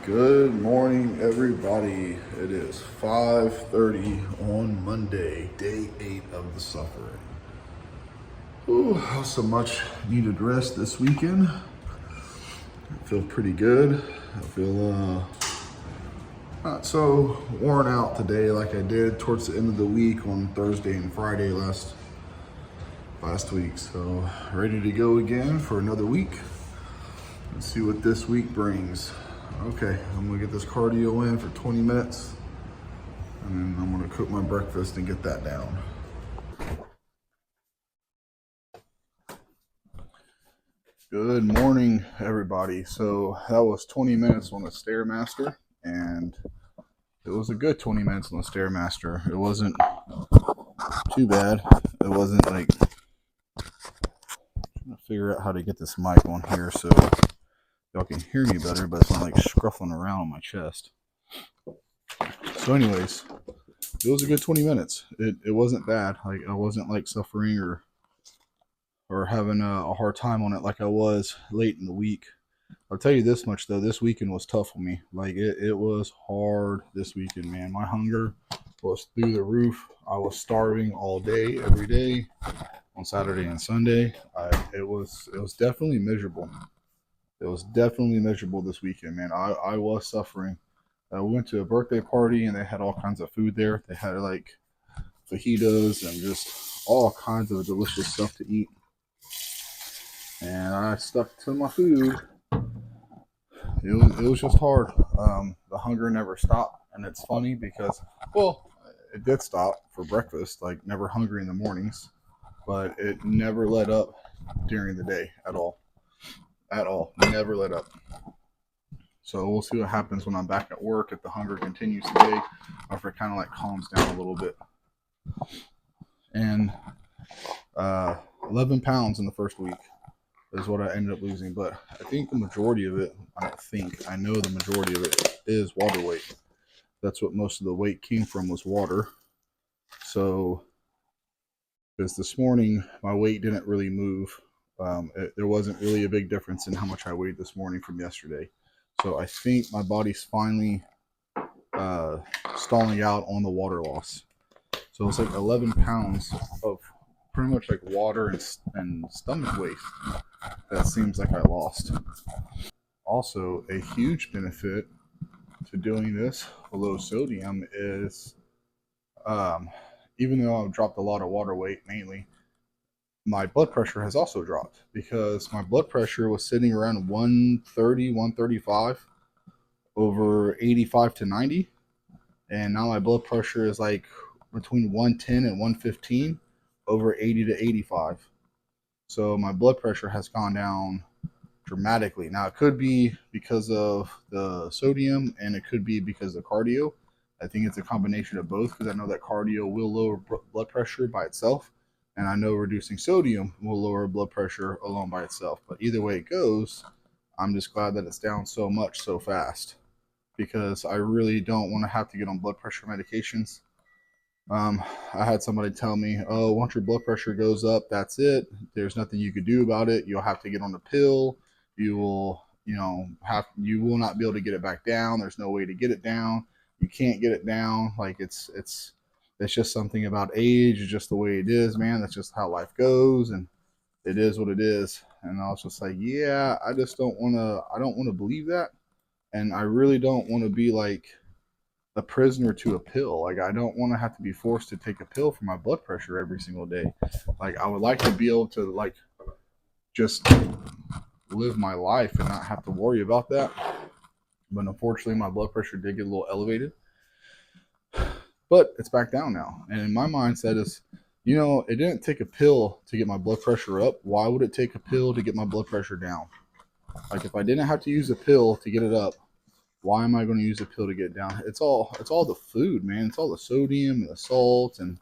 Good morning, everybody. It is 5:30 on Monday, day 8 of the suffering. Ooh, so much needed rest this weekend. I feel pretty good. I feel not so worn out today like I did towards the end of the week on Thursday and Friday last week. So ready to go again for another week. Let's see what this week brings. Okay, I'm gonna get this cardio in for 20 minutes. And then I'm gonna cook my breakfast and get that down. Good morning, everybody. So that was 20 minutes on the Stairmaster, and it was a good 20 minutes on the Stairmaster. It wasn't too bad. It wasn't like trying to figure out how to get this mic on here so y'all can hear me better, but it's not like scruffling around on my chest. So, anyways, it was a good 20 minutes. It wasn't bad. Like I wasn't like suffering or having a hard time on it like I was late in the week. I'll tell you this much though, this weekend was tough on me. Like it was hard this weekend, man. My hunger was through the roof. I was starving all day, every day, on Saturday and Sunday. It was definitely miserable. It was definitely miserable this weekend, man. I was suffering. We went to a birthday party and they had all kinds of food there. They had like fajitas and just all kinds of delicious stuff to eat. And I stuck to my food. It was just hard. The hunger never stopped, and it's funny because, well, it did stop for breakfast, like never hungry in the mornings, but it never let up during the day at all, never let up. So we'll see what happens when I'm back at work if the hunger continues today, or if it kind of like calms down a little bit. And 11 pounds in the first week is what I ended up losing. But I think the majority of it, I know the majority of it is water weight. That's what most of the weight came from, was water. So, because this morning my weight didn't really move, there wasn't really a big difference in how much I weighed this morning from yesterday. So I think my body's finally uh, stalling out on the water loss. So it's like 11 pounds of pretty much like water and stomach weight that seems like I lost. Also, a huge benefit to doing this low sodium is, um, even though I've dropped a lot of water weight mainly, my blood pressure has also dropped because my blood pressure was sitting around 130, 135 over 85 to 90. And now my blood pressure is like between 110 and 115 over 80 to 85. So my blood pressure has gone down dramatically. Now it could be because of the sodium and it could be because of cardio. I think it's a combination of both because I know that cardio will lower blood pressure by itself, and I know reducing sodium will lower blood pressure alone by itself. But either way it goes, I'm just glad that it's down so much so fast because I really don't want to have to get on blood pressure medications. I had somebody tell me, "Oh, once your blood pressure goes up, that's it. There's nothing you could do about it. You'll have to get on a pill. You will, you will not be able to get it back down. There's no way to get it down. You can't get it down. Like it's just something about age. It's just the way it is, man. That's just how life goes, and it is what it is." And I was just like, "Yeah, I just don't want to. I don't want to believe that, and I really don't want to be like." A prisoner to a pill. Like I don't want to have to be forced to take a pill for my blood pressure every single day. Like I would like to be able to like just live my life and not have to worry about that. But unfortunately, my blood pressure did get a little elevated. But it's back down now. And my mindset is, it didn't take a pill to get my blood pressure up. Why would it take a pill to get my blood pressure down? Like if I didn't have to use a pill to get it up, why am I going to use a pill to get it down? It's all the food, man. It's all the sodium and the salt and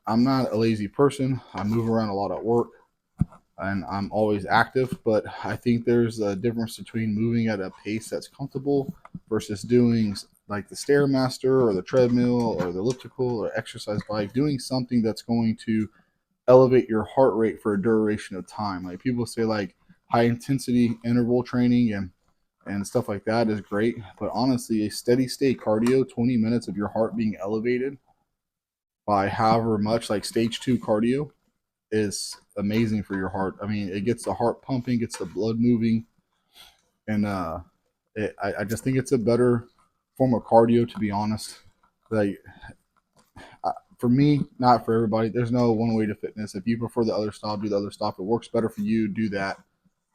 I'm not a lazy person. I move around a lot at work and I'm always active, but I think there's a difference between moving at a pace that's comfortable versus doing like the Stairmaster or the treadmill or the elliptical or exercise bike, doing something that's going to elevate your heart rate for a duration of time. Like people say like high intensity interval training and and stuff like that is great. But honestly, a steady state cardio, 20 minutes of your heart being elevated by however much, like stage 2 cardio, is amazing for your heart. I mean, it gets the heart pumping, gets the blood moving, and I just think it's a better form of cardio, to be honest. Like, for me, not for everybody. There's no one way to fitness. If you prefer the other style, do the other style. If it works better for you, do that.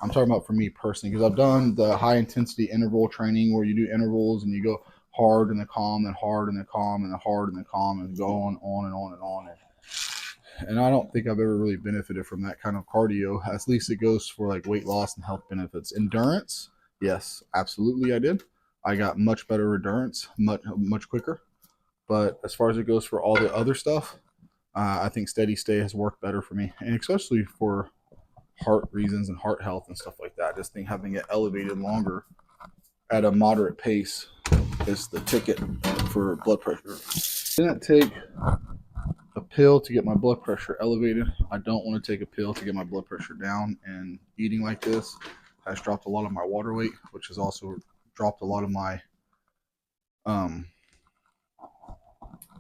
I'm talking about for me personally, because I've done the high intensity interval training where you do intervals and you go hard and then calm, then hard and then calm, and then hard and then calm, and go on and on and on. And I don't think I've ever really benefited from that kind of cardio. At least it goes for like weight loss and health benefits. Endurance, yes, absolutely, I did. I got much better endurance, much quicker. But as far as it goes for all the other stuff, I think steady state has worked better for me, and especially for heart reasons and heart health and stuff like that. I just think having it elevated longer at a moderate pace is the ticket for blood pressure. I didn't take a pill to get my blood pressure elevated. I don't want to take a pill to get my blood pressure down, and eating like this has dropped a lot of my water weight, which has also dropped a lot of my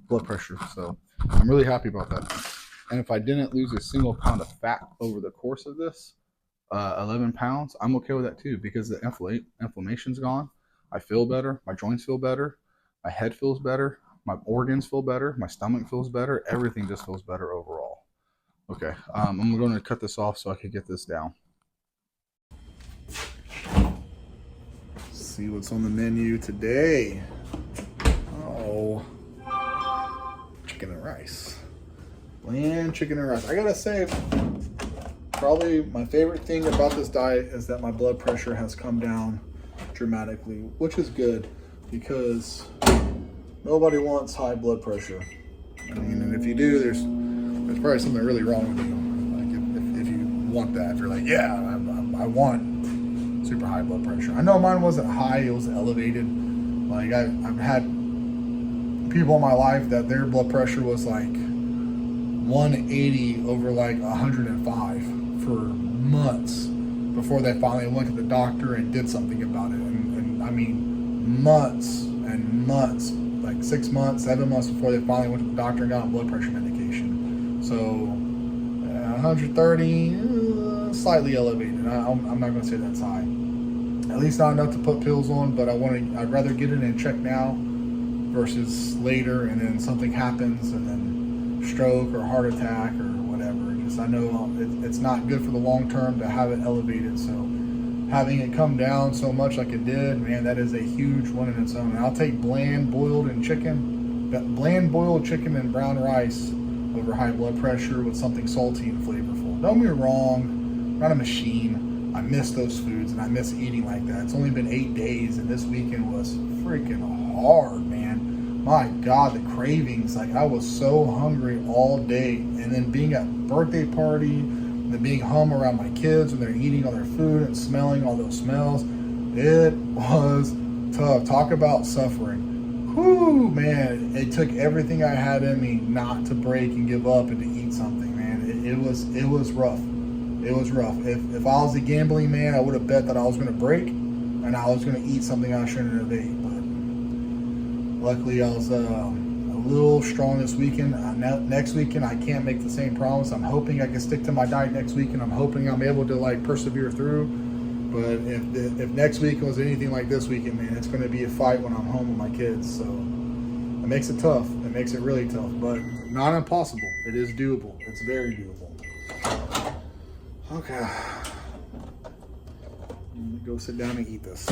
blood pressure. So I'm really happy about that. And if I didn't lose a single pound of fat over the course of this 11 pounds, I'm okay with that too, because the inflammation's gone. I feel better. My joints feel better. My head feels better. My organs feel better. My stomach feels better. Everything just feels better overall. Okay, I'm going to cut this off so I can get this down. Let's see what's on the menu today. Oh, chicken and rice. Bland chicken and rice. I gotta say, probably my favorite thing about this diet is that my blood pressure has come down dramatically, which is good, because nobody wants high blood pressure. I mean, and if you do, there's probably something really wrong with you. Like if you want that, if you're like, yeah, I want super high blood pressure. I know mine wasn't high; it was elevated. Like I've had people in my life that their blood pressure was like 180 over like 105 for months before they finally went to the doctor and did something about it. And I mean, months and months, like 6 months, 7 months before they finally went to the doctor and got on blood pressure medication. So 130, slightly elevated. I'm not going to say that's high. At least not enough to put pills on, but I'd rather get it in check now versus later, and then something happens and then stroke or heart attack or whatever. Just, I know it's not good for the long term to have it elevated. So having it come down so much like it did, man, that is a huge one in its own. And I'll take bland boiled chicken and brown rice over high blood pressure with something salty and flavorful. Don't get me wrong, I'm not a machine. I miss those foods and I miss eating like that. It's only been 8 days, and this weekend was freaking hard, man. My God, the cravings. Like, I was so hungry all day. And then being at a birthday party, and then being home around my kids when they're eating all their food and smelling all those smells, it was tough. Talk about suffering. Whew, man. It took everything I had in me not to break and give up and to eat something, man. It was rough. It was rough. If I was a gambling man, I would have bet that I was going to break and I was going to eat something I shouldn't have ate. Luckily, I was a little strong this weekend. Next weekend, I can't make the same promise. I'm hoping I can stick to my diet next week, and I'm hoping I'm able to like persevere through. But if next week was anything like this weekend, man, it's going to be a fight when I'm home with my kids. So it makes it tough. It makes it really tough, but not impossible. It is doable. It's very doable. Okay. I'm gonna go sit down and eat this.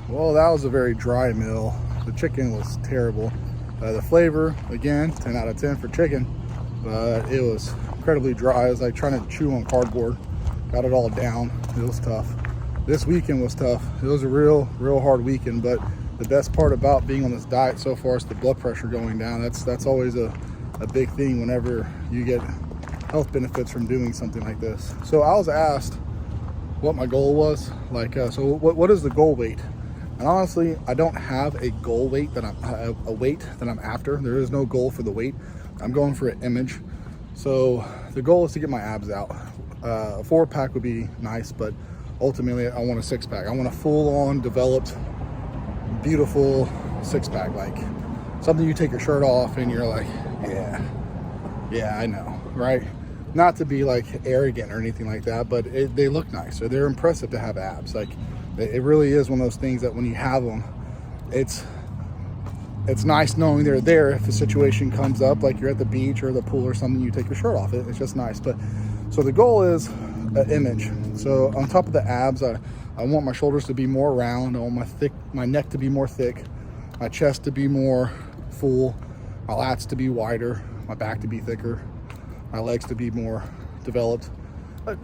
Well, that was a very dry meal. The chicken was terrible. The flavor, again, 10 out of 10 for chicken, but it was incredibly dry. It was like trying to chew on cardboard. Got it all down. It was tough. This weekend was tough. It was a real hard weekend, but the best part about being on this diet so far is the blood pressure going down. That's always a big thing whenever you get health benefits from doing something like this. So I was asked what my goal was. So what is the goal weight? And honestly, I don't have a goal weight that I'm after. There is no goal for the weight. I'm going for an image. So the goal is to get my abs out. A 4-pack would be nice, but ultimately I want a six-pack. I want a full-on developed, beautiful six-pack, like something you take your shirt off and you're like, yeah, I know, right? Not to be like arrogant or anything like that, but they look nice, or they're impressive to have abs. Like, it really is one of those things that when you have them, it's nice knowing they're there if a situation comes up, like you're at the beach or the pool or something, you take your shirt off. It's just nice. But so the goal is an image. So on top of the abs, I want my shoulders to be more round. I want my neck to be more thick, my chest to be more full, my lats to be wider, my back to be thicker, my legs to be more developed.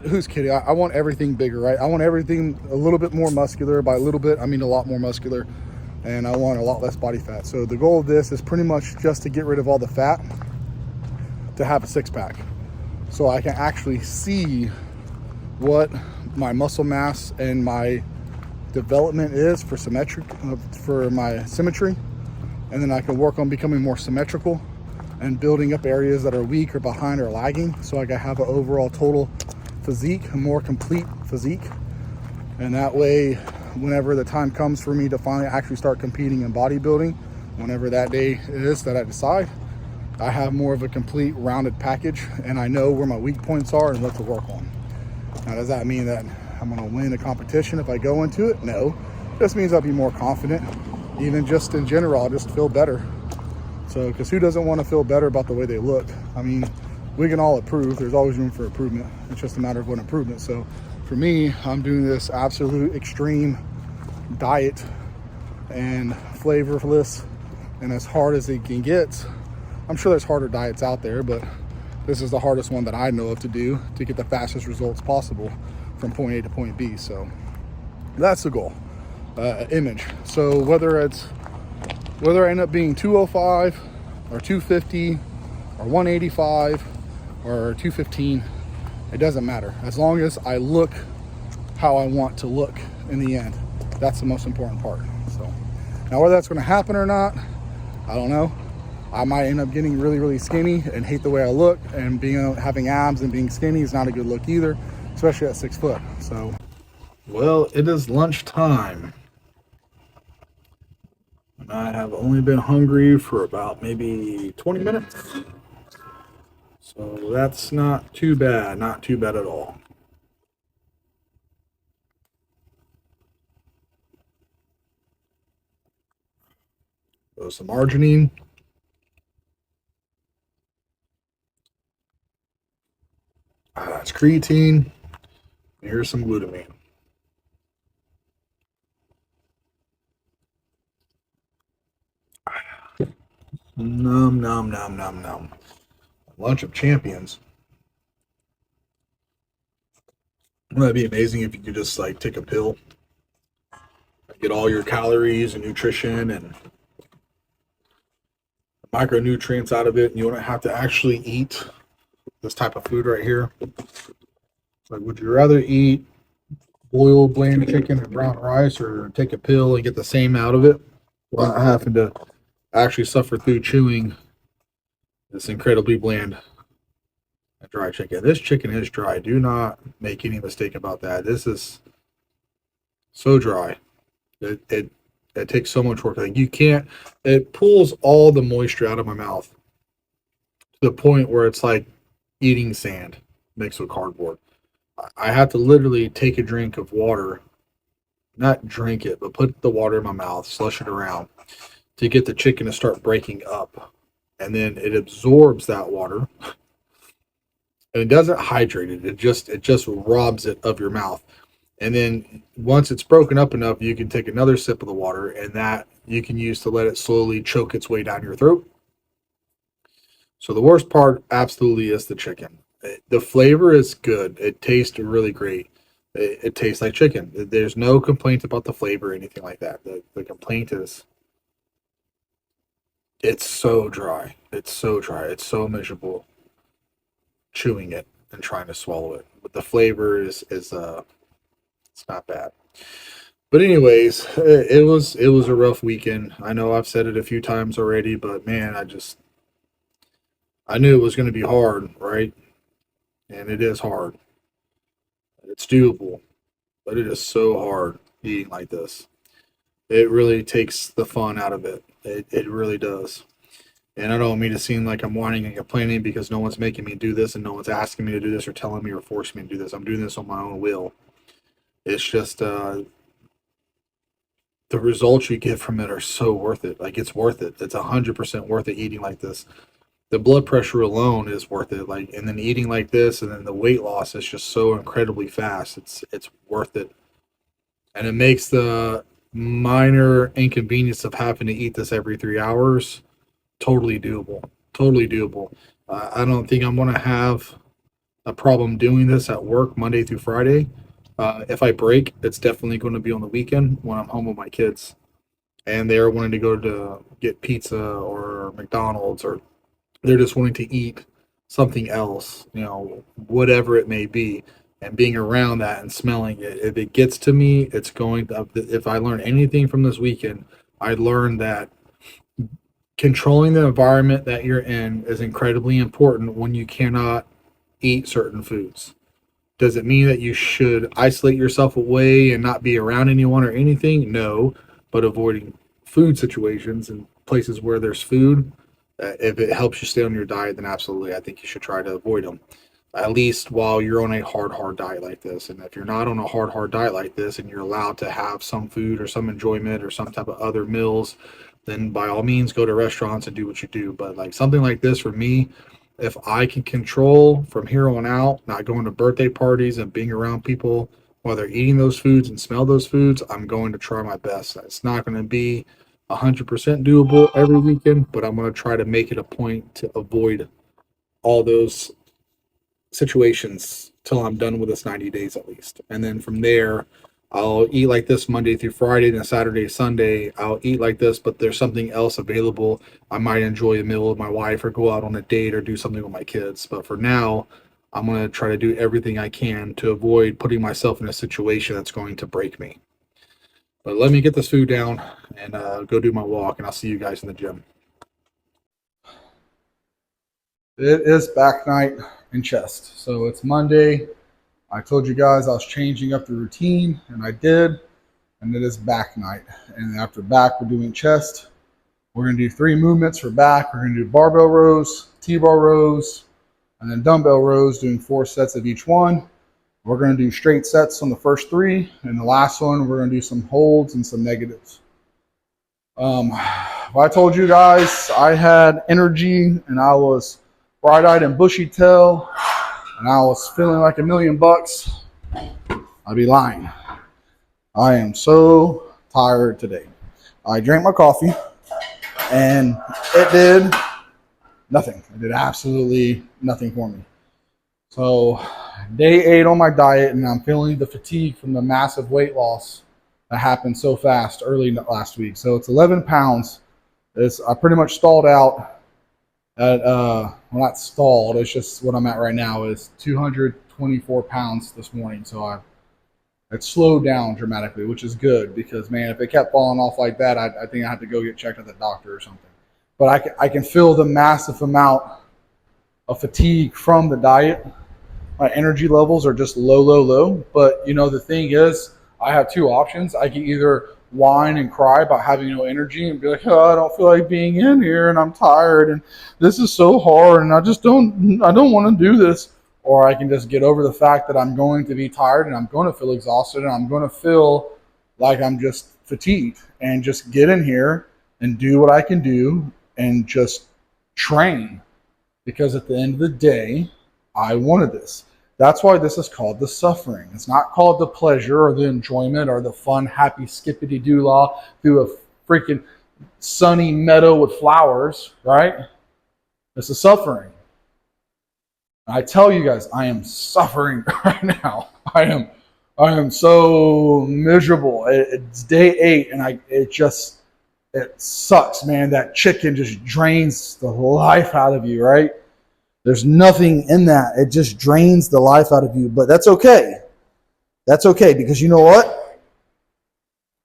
Who's kidding? I want everything bigger, right? I want everything a little bit more muscular. By a little bit, I mean a lot more muscular. And I want a lot less body fat. So the goal of this is pretty much just to get rid of all the fat to have a six-pack. So I can actually see what my muscle mass and my development is for my symmetry. And then I can work on becoming more symmetrical and building up areas that are weak or behind or lagging. So I can have an overall total physique, a more complete physique. And that way, whenever the time comes for me to finally actually start competing in bodybuilding, whenever that day is that I decide, I have more of a complete rounded package and I know where my weak points are and what to work on. Now, does that mean that I'm going to win the competition if I go into it? No. It just means I'll be more confident. Even just in general, I'll just feel better. So, because who doesn't want to feel better about the way they look? I mean, we can all improve. There's always room for improvement. It's just a matter of what improvement. So for me, I'm doing this absolute extreme diet and flavorless and as hard as it can get. I'm sure there's harder diets out there, but this is the hardest one that I know of to do to get the fastest results possible from point A to point B. So that's the goal. Image. So whether I end up being 205 or 250 or 185 or 215, it doesn't matter. As long as I look how I want to look in the end. That's the most important part. So now whether that's going to happen or not, I don't know. I might end up getting really, really skinny and hate the way I look, and having abs and being skinny is not a good look either, especially at 6 foot. So, well, it is lunchtime. And I have only been hungry for about maybe 20 minutes. So that's not too bad, not too bad at all. So some arginine. It's creatine. Here's some glutamine. Nom, nom, nom, nom, nom. Lunch of champions. Wouldn't that be amazing if you could just like take a pill, get all your calories and nutrition and micronutrients out of it, and you wouldn't have to actually eat this type of food right here? Like, would you rather eat boiled bland chicken and brown rice, or take a pill and get the same out of it without having to actually suffer through chewing this incredibly bland and dry chicken? This chicken is dry. Do not make any mistake about that. This is so dry. It takes so much work. Like, you can't. It pulls all the moisture out of my mouth to the point where it's like eating sand mixed with cardboard. I have to literally take a drink of water, not drink it, but put the water in my mouth, slush it around to get the chicken to start breaking up. And then it absorbs that water. And it doesn't hydrate it. It just robs it of your mouth. And then once it's broken up enough, you can take another sip of the water, and that you can use to let it slowly choke its way down your throat. So the worst part absolutely is the chicken. The flavor is good. It tastes really great. It tastes like chicken. There's no complaint about the flavor or anything like that. The complaint is it's so dry. It's so dry. It's so miserable chewing it and trying to swallow it. But the flavor is it's not bad. But anyways, it was a rough weekend. I know I've said it a few times already, but man, I knew it was going to be hard, right? And it is hard. It's doable. but it is so hard eating like this. It really takes the fun out of it. It really does. And I don't mean to seem like I'm whining and complaining because no one's making me do this and no one's asking me to do this or telling me or forcing me to do this. I'm doing this on my own will. It's just the results you get from it are so worth it. Like it's worth it. It's 100% worth it eating like this. The blood pressure alone is worth it. Like, and then eating like this, and then the weight loss is just so incredibly fast. It's worth it, and it makes the minor inconvenience of having to eat this every 3 hours totally doable. Totally doable. I don't think I'm going to have a problem doing this at work Monday through Friday. If I break, it's definitely going to be on the weekend when I'm home with my kids and they're wanting to go to get pizza or McDonald's, or they're just wanting to eat something else, whatever it may be. And being around that and smelling it, if it gets to me, it's going to, if I learn anything from this weekend, I learned that controlling the environment that you're in is incredibly important when you cannot eat certain foods. Does it mean that you should isolate yourself away and not be around anyone or anything? No, but avoiding food situations and places where there's food, if it helps you stay on your diet, then absolutely, I think you should try to avoid them. At least while you're on a hard diet like this. And if you're not on a hard diet like this and you're allowed to have some food or some enjoyment or some type of other meals, then by all means go to restaurants and do what you do. But like something like this for me, if I can control from here on out, not going to birthday parties and being around people while they're eating those foods and smell those foods, I'm going to try my best. It's not going to be 100% doable every weekend, but I'm going to try to make it a point to avoid all those situations till I'm done with this 90 days at least. And then from there, I'll eat like this Monday through Friday, then Saturday, Sunday, I'll eat like this, but there's something else available. I might enjoy a meal with my wife or go out on a date or do something with my kids. But for now, I'm going to try to do everything I can to avoid putting myself in a situation that's going to break me. But let me get this food down and go do my walk, and I'll see you guys in the gym. It is back night in chest. So it's Monday. I told you guys I was changing up the routine, and I did. And it is back night. And after back, we're doing chest. We're going to do 3 movements for back. We're going to do barbell rows, T-bar rows, and then dumbbell rows, doing 4 sets of each one. We're going to do straight sets on the first 3. And the last one, we're going to do some holds and some negatives. I told you guys I had energy and I was bright-eyed and bushy-tailed and I was feeling like $1,000,000, I'd be lying. I am so tired today. I drank my coffee and it did nothing. It did absolutely nothing for me. So day 8 on my diet, and I'm feeling the fatigue from the massive weight loss that happened so fast early last week. So it's 11 pounds. I pretty much stalled out at, well, not stalled, it's just what I'm at right now is 224 pounds this morning. So it slowed down dramatically, which is good because, man, if it kept falling off like that, I think I have to go get checked at the doctor or something. But I can feel the massive amount of fatigue from the diet. My energy levels are just low. But, the thing is, I have 2 options. I can either whine and cry about having no energy and be like, oh, I don't feel like being in here and I'm tired and this is so hard and I don't want to do this. Or I can just get over the fact that I'm going to be tired and I'm going to feel exhausted and I'm going to feel like I'm just fatigued, and just get in here and do what I can do and just train. Because at the end of the day, I wanted this. That's why this is called the suffering. It's not called the pleasure or the enjoyment or the fun, happy skippity-doo-lah through a freaking sunny meadow with flowers, right? It's the suffering. I tell you guys, I am suffering right now. I am so miserable. It's day 8, and it sucks, man. That chicken just drains the life out of you, right? There's nothing in that. It just drains the life out of you. But that's okay. That's okay, because you know what?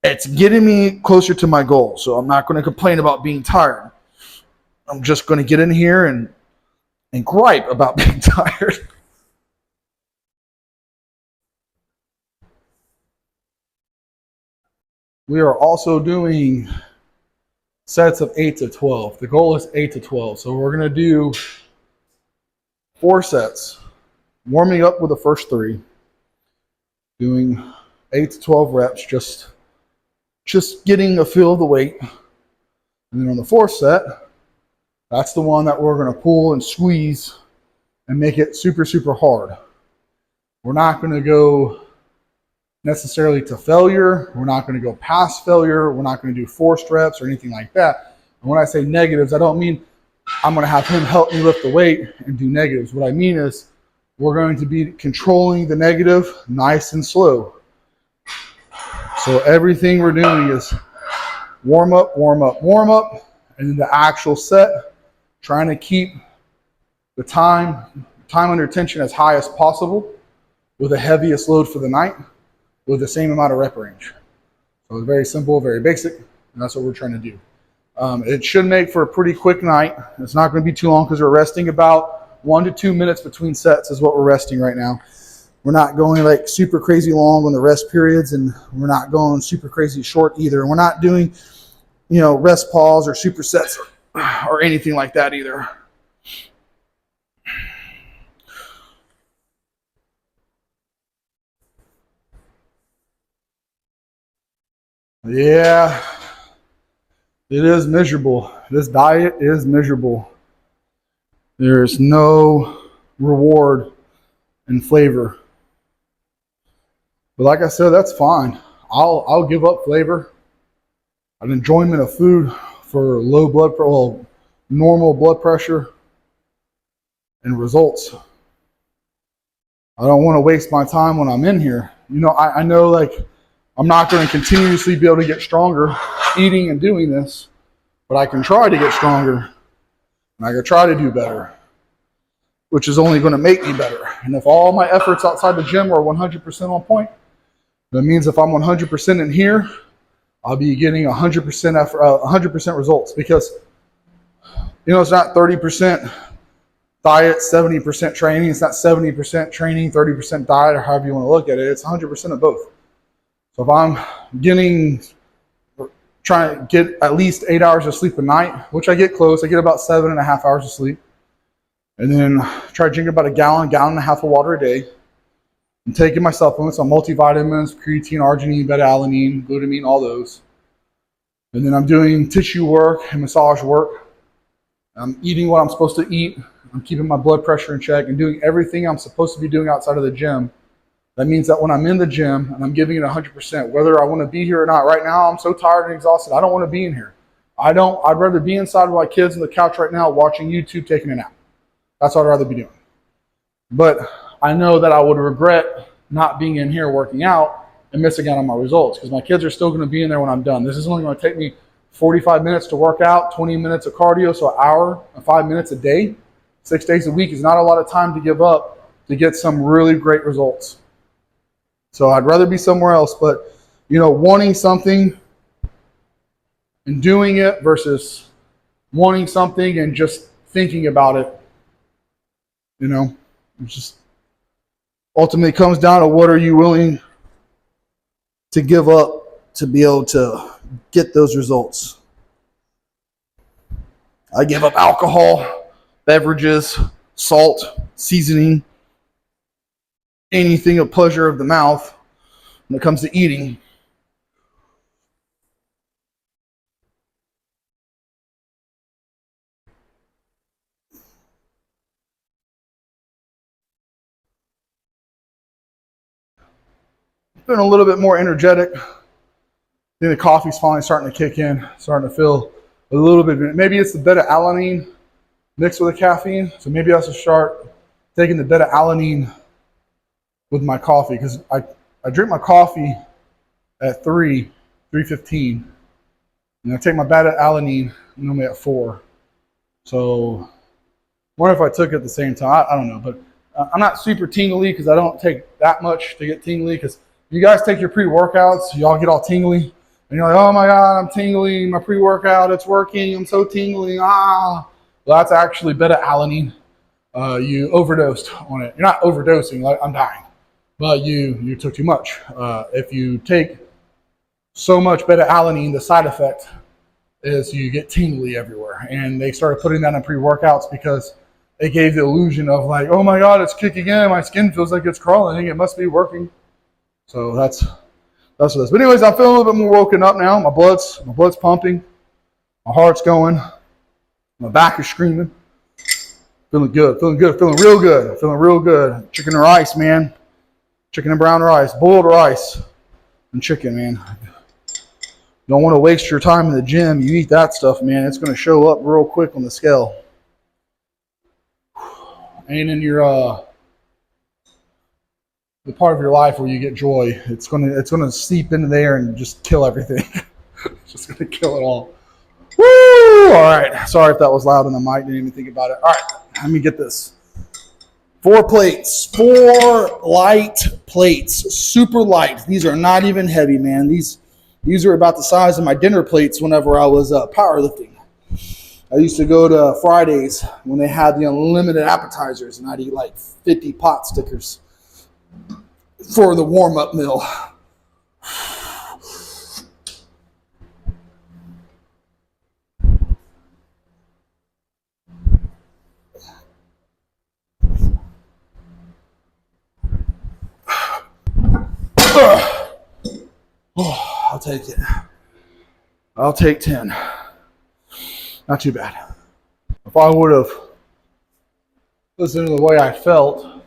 It's getting me closer to my goal. So I'm not going to complain about being tired. I'm just going to get in here and gripe about being tired. We are also doing sets of 8 to 12. The goal is 8 to 12. So we're going to do 4 sets, warming up with the first 3, doing 8 to 12 reps, just getting a feel of the weight. And then on the 4th set, that's the one that we're going to pull and squeeze and make it super, super hard. We're not going to go necessarily to failure. We're not going to go past failure. We're not going to do forced reps or anything like that. And when I say negatives, I don't mean I'm going to have him help me lift the weight and do negatives. What I mean is we're going to be controlling the negative nice and slow. So everything we're doing is warm up, warm up, warm up, and then the actual set, trying to keep the time under tension as high as possible with the heaviest load for the night with the same amount of rep range. So it's very simple, very basic, and that's what we're trying to do. It should make for a pretty quick night. It's not going to be too long because we're resting about 1 to 2 minutes between sets is what we're resting right now. We're not going like super crazy long on the rest periods, and we're not going super crazy short either. And we're not doing, rest pause or supersets or anything like that either. Yeah, it is miserable. This diet is miserable. There's no reward and flavor. But like I said, that's fine. I'll give up flavor, an enjoyment of food for normal blood pressure and results. I don't want to waste my time when I'm in here. I know I'm not going to continuously be able to get stronger eating and doing this, but I can try to get stronger and I can try to do better, which is only going to make me better. And if all my efforts outside the gym are 100% on point, that means if I'm 100% in here, I'll be getting 100% effort, 100% results, because it's not 30% diet, 70% training. It's not 70% training, 30% diet, or however you want to look at it. It's 100% of both. So if I'm trying to get at least 8 hours of sleep a night, which I get close, I get about 7.5 hours of sleep, and then try to drink about a gallon and a half of water a day. I'm taking my supplements on multivitamins, creatine, arginine, beta-alanine, glutamine, all those. And then I'm doing tissue work and massage work. I'm eating what I'm supposed to eat. I'm keeping my blood pressure in check and doing everything I'm supposed to be doing outside of the gym. That means that when I'm in the gym and I'm giving it 100%, whether I want to be here or not, right now I'm so tired and exhausted, I don't want to be in here. I'd rather be inside with my kids on the couch right now watching YouTube, taking a nap. That's what I'd rather be doing. But I know that I would regret not being in here working out and missing out on my results, because my kids are still going to be in there when I'm done. This is only going to take me 45 minutes to work out, 20 minutes of cardio, so an hour and 5 minutes a day. 6 days a week is not a lot of time to give up to get some really great results. So I'd rather be somewhere else, but wanting something and doing it versus wanting something and just thinking about it, it just ultimately comes down to what are you willing to give up to be able to get those results. I give up alcohol, beverages, salt, seasoning, anything of pleasure of the mouth when it comes to eating. Been a little bit more energetic. I think the coffee's finally starting to kick in, starting to feel a little bit. Maybe it's the beta-alanine mixed with the caffeine. So maybe I should start taking the beta-alanine with my coffee, because I drink my coffee at 3:15, and I take my beta-alanine normally at 4. So I wonder if I took it at the same time. I don't know, but I'm not super tingly because I don't take that much to get tingly, because you guys take your pre-workouts, y'all get all tingly, and you're like, oh my God, I'm tingly, my pre-workout, it's working, I'm so tingly, Well, that's actually beta-alanine. You overdosed on it. You're not overdosing, like I'm dying, but you took too much. If you take so much beta-alanine, the side effect is you get tingly everywhere. And they started putting that in pre-workouts because it gave the illusion of like, oh my God, it's kicking in. My skin feels like it's crawling. It must be working. So that's what it is. But anyways, I'm feeling a little bit more woken up now. My blood's pumping. My heart's going. My back is screaming. Feeling good. Feeling real good. Feeling real good. Chicken and rice, man. Chicken and brown rice. Boiled rice and chicken, man. Don't want to waste your time in the gym. You eat that stuff, man. It's going to show up real quick on the scale. And in your the part of your life where you get joy, it's gonna seep into there and just kill everything. It's just gonna kill it all. Woo! All right. Sorry if that was loud on the mic. Didn't even think about it. All right. Let me get this. 4 plates. 4 light plates. Super light. These are not even heavy, man. These are about the size of my dinner plates whenever I was powerlifting. I used to go to Fridays when they had the unlimited appetizers, and I'd eat like 50 pot stickers for the warm-up meal. Oh, I'll take it. I'll take 10. Not too bad. If I would have listened to the way I felt,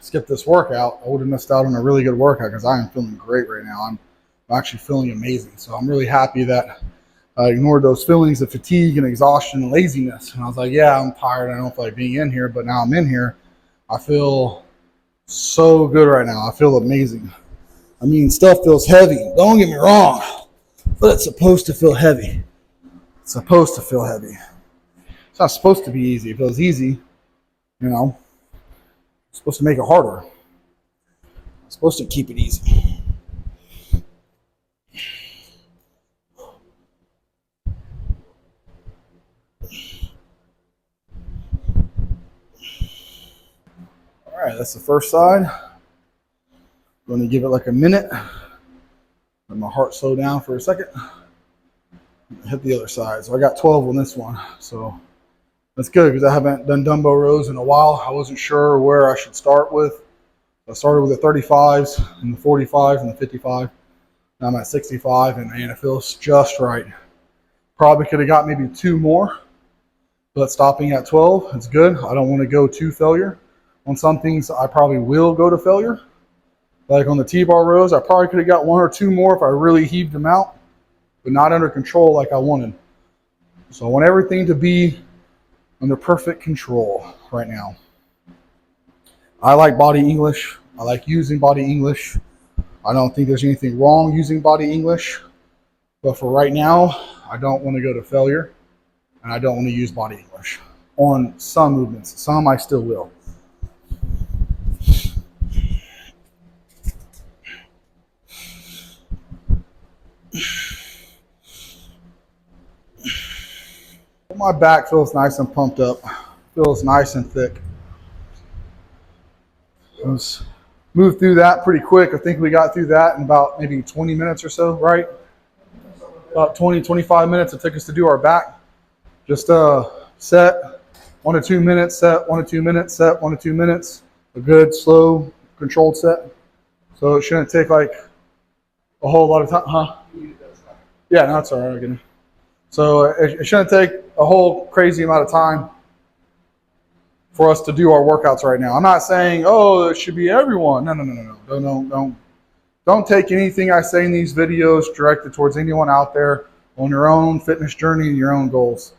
skip this workout, I would have missed out on a really good workout because I am feeling great right now. I'm actually feeling amazing. So I'm really happy that I ignored those feelings of fatigue and exhaustion and laziness. And I was like, yeah, I'm tired. I don't feel like being in here, but now I'm in here. I feel so good right now. I feel amazing. I mean, stuff feels heavy. Don't get me wrong, but it's supposed to feel heavy. It's supposed to feel heavy. It's not supposed to be easy. It feels easy, you know. It's supposed to make it harder. It's supposed to keep it easy. All right, that's the first side. I'm going to give it like a minute. Let my heart slow down for a second. Hit the other side. So I got 12 on this one. So that's good because I haven't done dumbbell rows in a while. I wasn't sure where I should start with. I started with the 35s and the 45s and the 55. Now I'm at 65 and man, it feels just right. Probably could have got maybe 2 more, but stopping at 12 is good. I don't want to go to failure. On some things, I probably will go to failure. Like on the T-bar rows, I probably could have got 1 or 2 more if I really heaved them out, but not under control like I wanted. So I want everything to be under perfect control right now. I like body English. I like using body English. I don't think there's anything wrong using body English. But for right now, I don't want to go to failure. And I don't want to use body English on some movements. Some I still will. My back feels nice and pumped up. Feels nice and thick. Let's move through that pretty quick. I think we got through that in about maybe 20 minutes or so, right? About 20, 25 minutes it took us to do our back. Just set 1 to 2 minutes, set 1 to 2 minutes, set 1 to 2 minutes. A good, slow, controlled set. So it shouldn't take like a whole lot of time, huh? Yeah, no, that's all right. Again. So it shouldn't take a whole crazy amount of time for us to do our workouts right now. I'm not saying, oh, it should be everyone. No. Don't take anything I say in these videos directed towards anyone out there on your own fitness journey and your own goals.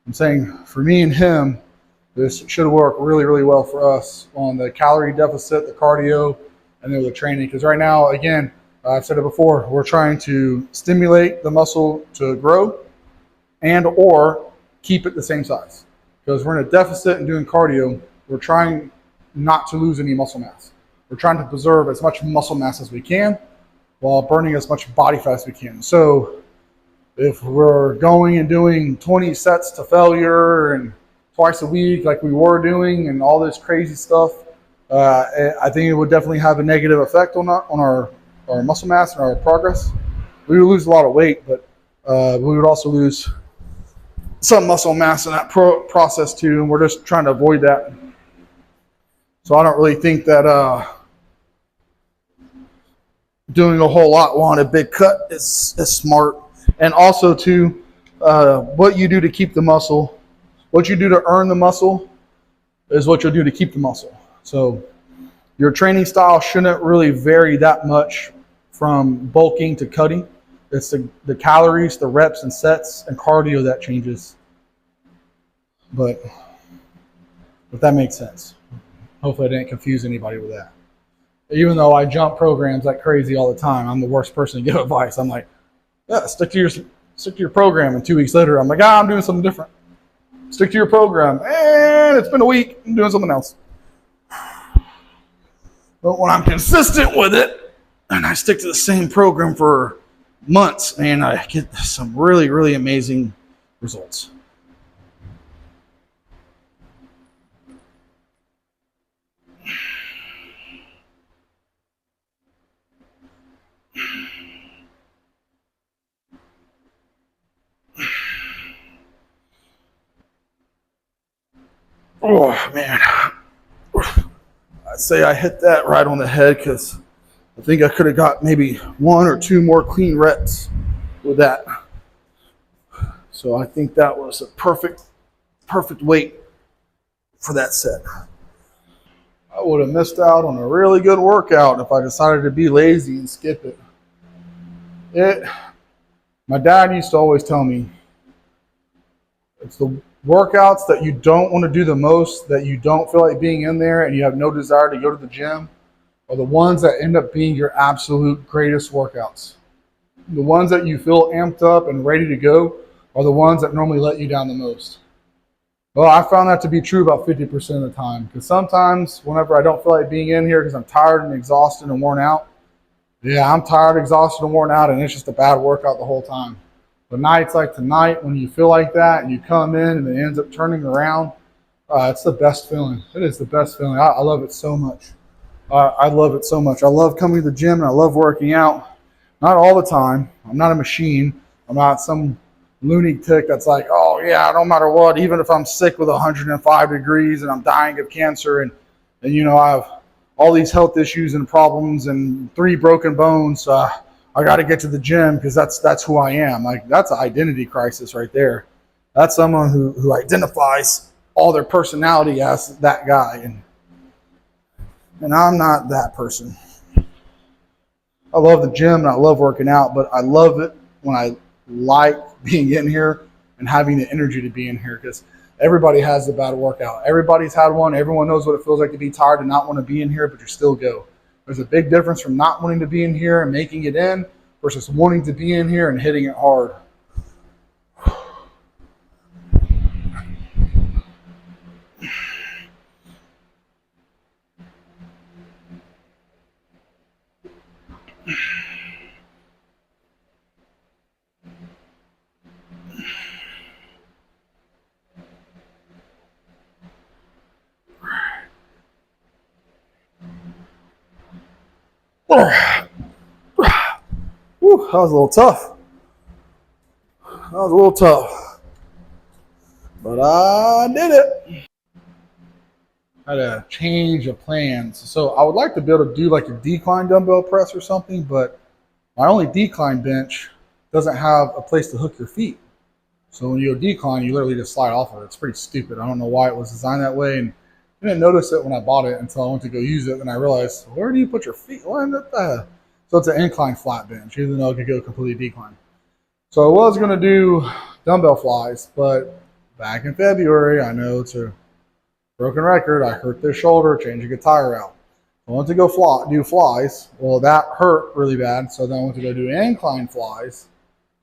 I'm saying for me and him, this should work really, really well for us on the calorie deficit, the cardio, and then the training. Because right now, again, I've said it before, we're trying to stimulate the muscle to grow and or keep it the same size. Because we're in a deficit and doing cardio, we're trying not to lose any muscle mass. We're trying to preserve as much muscle mass as we can while burning as much body fat as we can. So if we're going and doing 20 sets to failure and twice a week like we were doing and all this crazy stuff, I think it would definitely have a negative effect on our our muscle mass and our progress. We would lose a lot of weight, but we would also lose some muscle mass in that process too, and we're just trying to avoid that. So I don't really think that doing a whole lot on a big cut is smart. And also too, what you do to keep the muscle, what you do to earn the muscle is what you'll do to keep the muscle. So your training style shouldn't really vary that much from bulking to cutting. It's the calories, the reps and sets, and cardio that changes. But if that makes sense. Hopefully I didn't confuse anybody with that. Even though I jump programs like crazy all the time, I'm the worst person to give advice. I'm like, yeah, stick to your program. And 2 weeks later, I'm like, I'm doing something different. Stick to your program. And it's been a week, I'm doing something else. But when I'm consistent with it, and I stick to the same program for months, and I get some really, really amazing results. Oh, man. I'd say I hit that right on the head because I think I could have got maybe 1 or 2 more clean reps with that. So I think that was a perfect weight for that set. I would have missed out on a really good workout if I decided to be lazy and skip it. My dad used to always tell me, it's the workouts that you don't want to do the most, that you don't feel like being in there and you have no desire to go to the gym, are the ones that end up being your absolute greatest workouts. The ones that you feel amped up and ready to go are the ones that normally let you down the most. Well, I found that to be true about 50% of the time, because sometimes whenever I don't feel like being in here because I'm tired and exhausted and worn out, yeah, I'm tired, exhausted, and worn out, and it's just a bad workout the whole time. But nights like tonight, when you feel like that and you come in and it ends up turning around, it's the best feeling. It is the best feeling. I love it so much. I love it so much. I love coming to the gym and I love working out. Not all the time. I'm not a machine. I'm not some lunatic that's like, oh yeah, no matter what, even if I'm sick with 105 degrees and I'm dying of cancer and you know, I have all these health issues and problems and 3 broken bones, I got to get to the gym because that's who I am. Like, that's an identity crisis right there. That's someone who identifies all their personality as that guy, and I'm not that person. I love the gym and I love working out, but I love it when I like being in here and having the energy to be in here, because everybody has a bad workout. Everybody's had one. Everyone knows what it feels like to be tired and not want to be in here, but you still go. There's a big difference from not wanting to be in here and making it in versus wanting to be in here and hitting it hard. Whew, that was a little tough. But I did it. I had a change of plans. So I would like to be able to do like a decline dumbbell press or something, but my only decline bench doesn't have a place to hook your feet. So when you go decline, you literally just slide off of it. It's pretty stupid. I don't know why it was designed that way, and I didn't notice it when I bought it until I went to go use it, and I realized, where do you put your feet? So it's an incline flat bench, even though it could go completely decline. So I was going to do dumbbell flies, but back in February, I know it's a broken record, I hurt this shoulder changing a tire out. I went to go do flies. Well, that hurt really bad, so then I went to go do incline flies.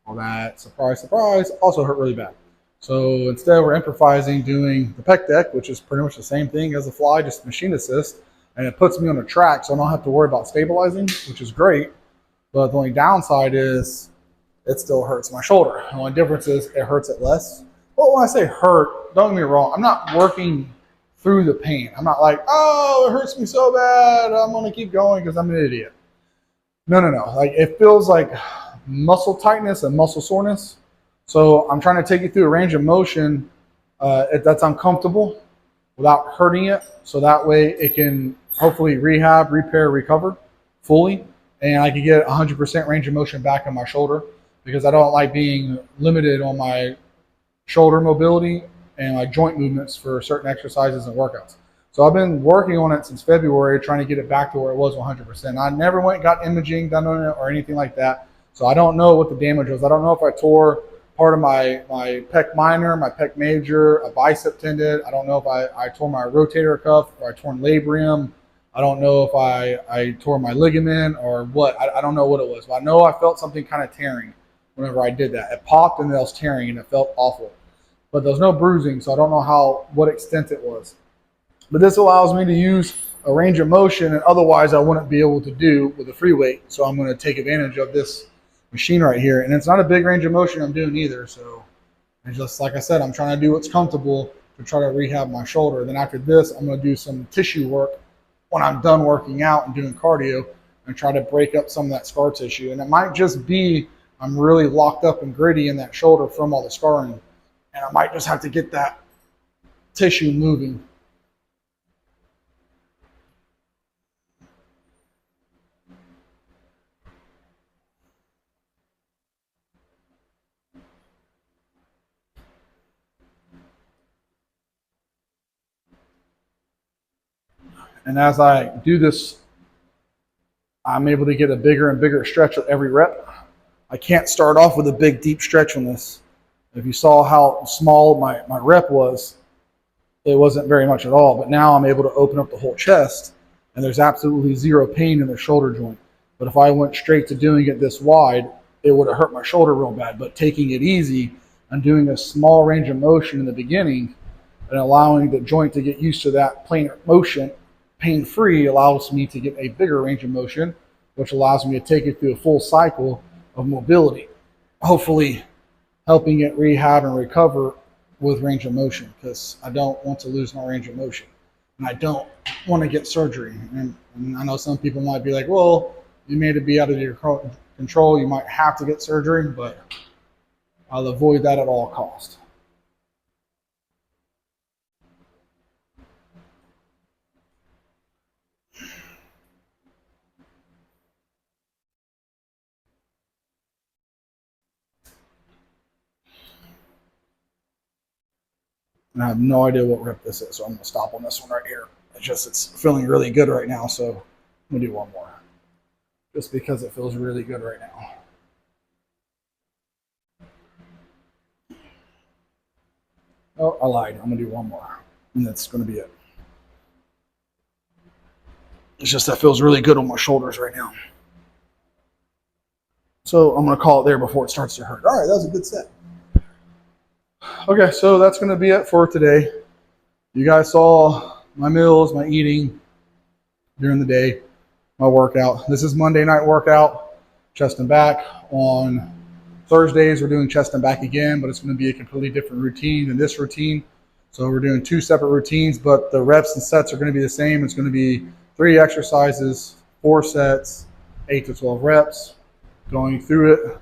Well, that, surprise, surprise, also hurt really bad. So instead, we're improvising doing the pec deck, which is pretty much the same thing as a fly, just machine assist. And it puts me on a track, so I don't have to worry about stabilizing, which is great. But the only downside is it still hurts my shoulder. The only difference is it hurts it less. Well, when I say hurt, don't get me wrong, I'm not working through the pain. I'm not like, oh, it hurts me so bad, I'm going to keep going because I'm an idiot. No. Like it feels like muscle tightness and muscle soreness. So I'm trying to take you through a range of motion that's uncomfortable without hurting it. So that way it can hopefully rehab, repair, recover fully. And I can get 100% range of motion back in my shoulder because I don't like being limited on my shoulder mobility and like joint movements for certain exercises and workouts. So I've been working on it since February, trying to get it back to where it was 100%. I never went and got imaging done on it or anything like that. So I don't know what the damage was. I don't know if I tore part of my pec minor, my pec major, a bicep tendon. I don't know if I tore my rotator cuff or I torn labrum. I don't know if I tore my ligament or what. I don't know what it was. But I know I felt something kind of tearing whenever I did that. It popped and it was tearing and it felt awful. But there's no bruising, so I don't know what extent it was. But this allows me to use a range of motion and otherwise I wouldn't be able to do with a free weight. So I'm going to take advantage of this machine right here. And it's not a big range of motion I'm doing either. So, and just like I said, I'm trying to do what's comfortable to try to rehab my shoulder. Then after this, I'm going to do some tissue work when I'm done working out and doing cardio and try to break up some of that scar tissue. And it might just be I'm really locked up and gritty in that shoulder from all the scarring. And I might just have to get that tissue moving. And as I do this, I'm able to get a bigger and bigger stretch with every rep. I can't start off with a big, deep stretch on this. If you saw how small my rep was, it wasn't very much at all. But now I'm able to open up the whole chest, and there's absolutely zero pain in the shoulder joint. But if I went straight to doing it this wide, it would have hurt my shoulder real bad. But taking it easy and doing a small range of motion in the beginning and allowing the joint to get used to that planar motion, pain-free, allows me to get a bigger range of motion, which allows me to take it through a full cycle of mobility, hopefully helping it rehab and recover with range of motion, because I don't want to lose my range of motion. And I don't want to get surgery. And I know some people might be like, well, you made it be out of your control. You might have to get surgery, but I'll avoid that at all costs. And I have no idea what rep this is, so I'm going to stop on this one right here. It's feeling really good right now, so I'm going to do one more. Just because it feels really good right now. Oh, I lied. I'm going to do one more, and that's going to be it. It's just that feels really good on my shoulders right now. So I'm going to call it there before it starts to hurt. All right, that was a good set. Okay, so that's going to be it for today. You guys saw my meals, my eating during the day, my workout. This is Monday night workout, chest and back. On Thursdays, we're doing chest and back again, but it's going to be a completely different routine than this routine. So we're doing 2 separate routines, but the reps and sets are going to be the same. It's going to be 3 exercises, 4 sets, 8 to 12 reps, going through it.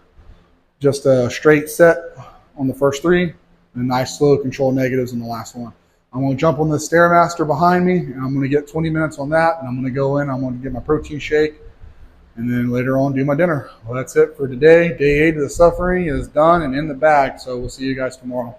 Just a straight set on the first 3, and a nice slow control negatives in the last one. I'm going to jump on the Stairmaster behind me, and I'm going to get 20 minutes on that, and I'm going to go in, I'm going to get my protein shake, and then later on do my dinner. Well, that's it for today. Day 8 of the suffering is done and in the bag, so we'll see you guys tomorrow.